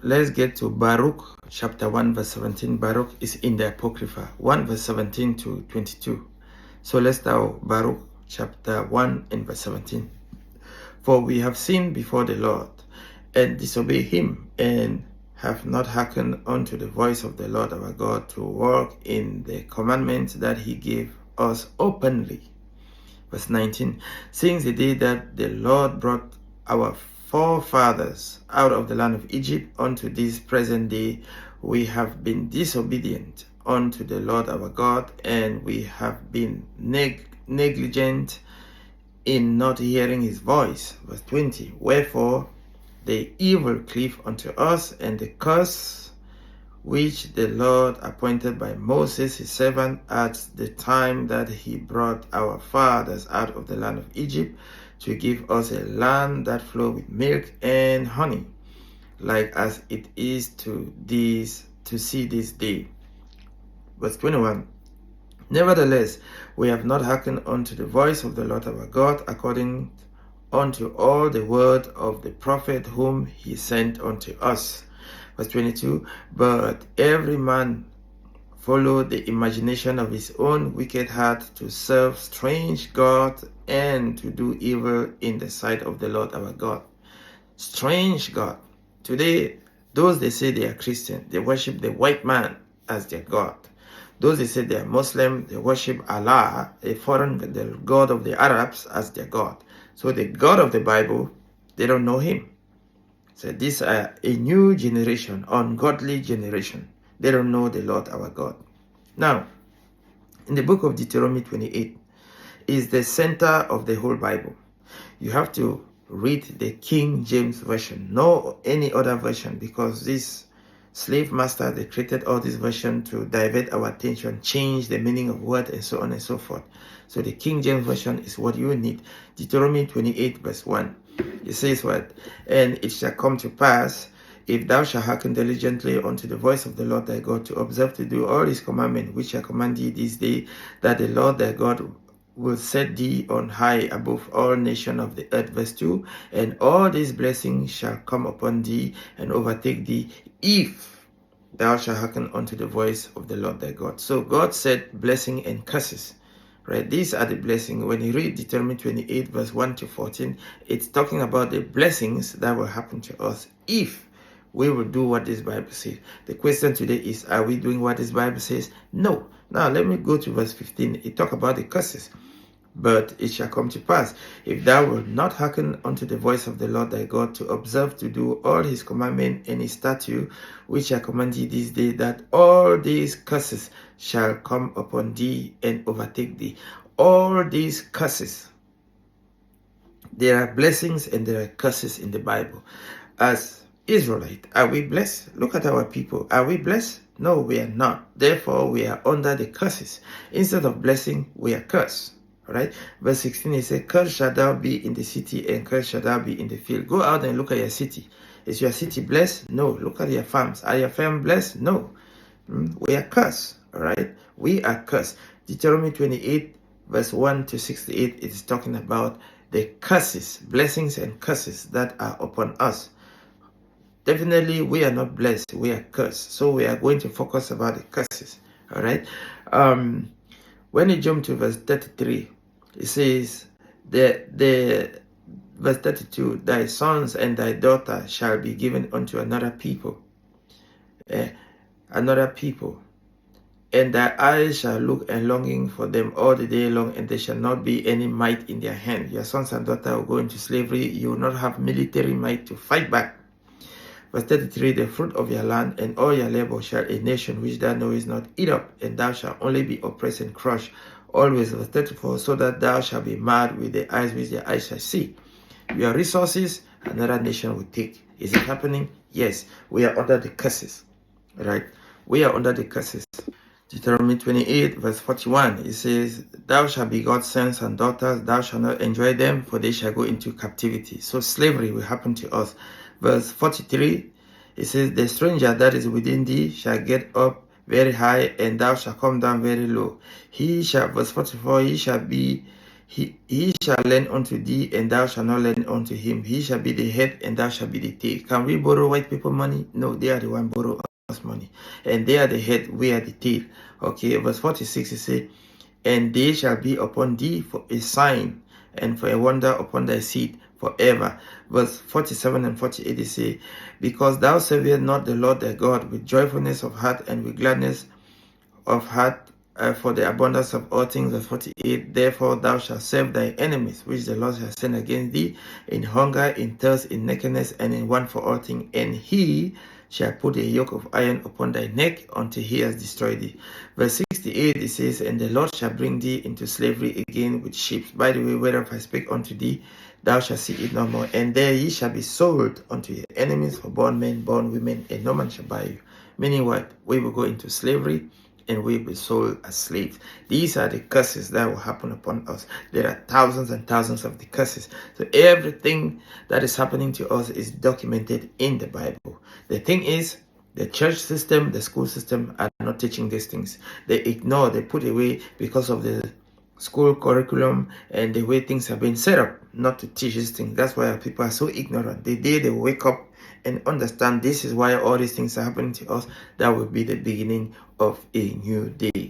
let's get to Baruch chapter 1 verse 17. Baruch is in the Apocrypha, 1 verse 17 to 22. So let's start Baruch chapter 1 and verse 17. For we have sinned before the Lord, and disobeyed him, and have not hearkened unto the voice of the Lord our God to walk in the commandments that he gave us openly. Verse 19. Since the day that the Lord brought our forefathers out of the land of Egypt unto this present day, we have been disobedient unto the Lord our God, and we have been negligent in not hearing his voice. Verse 20. Wherefore the evil cleave unto us, and the curse which the Lord appointed by Moses his servant at the time that he brought our fathers out of the land of Egypt, to give us a land that flow with milk and honey, like as it is to see this day. Verse 21. Nevertheless, we have not hearkened unto the voice of the Lord our God, according unto all the word of the prophet whom he sent unto us. Verse 22. But every man followed the imagination of his own wicked heart, to serve strange gods and to do evil in the sight of the Lord our God. Strange God. Today, those they say they are Christian, they worship the white man as their God. Those they say they are Muslim, they worship Allah, the God of the Arabs, as their God. So the God of the Bible, they don't know him. So these are a new generation, ungodly generation. They don't know the Lord our God. Now, in the book of Deuteronomy 28 is the center of the whole Bible. You have to read the King James Version, no any other version, because this slave master, they created all this version to divert our attention, change the meaning of word, and so on and so forth. So the King James Version is what you need. Deuteronomy 28 verse 1. It says what? And it shall come to pass, if thou shalt hearken diligently unto the voice of the Lord thy God, to observe to do all his commandments, which I command thee this day, that the Lord thy God will set thee on high above all nations of the earth. Verse 2. And all these blessings shall come upon thee and overtake thee, if thou shalt hearken unto the voice of the Lord thy God. So God said blessing and curses. Right? These are the blessings. When you read Deuteronomy 28 verse 1 to 14, it's talking about the blessings that will happen to us if we will do what this Bible says. The question today is, are we doing what this Bible says? No. Now let me go to verse 15. It talks about the curses. But it shall come to pass, if thou wilt not hearken unto the voice of the Lord thy God, to observe to do all his commandments and his statutes, which I command thee this day, that all these curses shall come upon thee and overtake thee. All these curses. There are blessings and there are curses in the Bible. As Israelite, are we blessed? Look at our people. Are we blessed? No, we are not. Therefore, we are under the curses. Instead of blessing, we are cursed. Right? Verse 16, it says, cursed shall thou be in the city, and cursed shall thou be in the field. Go out and look at your city. Is your city blessed? No. Look at your farms. Are your farms blessed? No. We are cursed. Right? We are cursed. Deuteronomy 28 verse 1 to 68, it is talking about the curses, blessings and curses that are upon us. Definitely we are not blessed, we are cursed. So we are going to focus about the curses. All right. When you jump to verse 33, it says, the verse 32, thy sons and thy daughter shall be given unto another people, and thy eyes shall look and longing for them all the day long, and there shall not be any might in their hand. Your sons and daughters will go into slavery. You will not have military might to fight back. Verse 33, the fruit of your land and all your labor shall a nation which thou knowest not eat up, and thou shalt only be oppressed and crushed always. Verse 34, so that thou shalt be mad with the eyes which their eyes shall see. Your resources, another nation will take. Is it happening? Yes. We are under the curses. Right? We are under the curses. Deuteronomy 28 verse 41, it says, thou shalt beget sons and daughters, thou shalt not enjoy them, for they shall go into captivity. So slavery will happen to us. Verse 43, it says, the stranger that is within thee shall get up very high, and thou shalt come down very low. Verse 44, he shall be He shall lend unto thee, and thou shalt not lend unto him. He shall be the head, and thou shalt be the tail. Can we borrow white people money? No, they are the one borrow us money. And they are the head, we are the tail. Okay, verse 46, it says, and they shall be upon thee for a sign, and for a wonder upon thy seed forever. Verse 47 and 48, it say, because thou servest not the Lord thy God with joyfulness of heart and with gladness of heart, for the abundance of all things. Verse 48, therefore thou shalt serve thy enemies, which the Lord shall send against thee, in hunger, in thirst, in nakedness, and in want for all things. And he shall put a yoke of iron upon thy neck until he has destroyed thee. Verse 68, it says, and the Lord shall bring thee into slavery again with ships. By the way, whereof I speak unto thee, thou shalt see it no more. And there ye shall be sold unto your enemies for bondmen, bondwomen, and no man shall buy you. Meaning what? We will go into slavery, and we will be sold as slaves. These are the curses that will happen upon us. There are thousands and thousands of the curses. So everything that is happening to us is documented in the Bible. The thing is, the church system, the school system are not teaching these things. They ignore, they put away because of the school curriculum and the way things have been set up not to teach these things. That's why people are so ignorant. The day they wake up and understand this is why all these things are happening to us, that will be the beginning of a new day.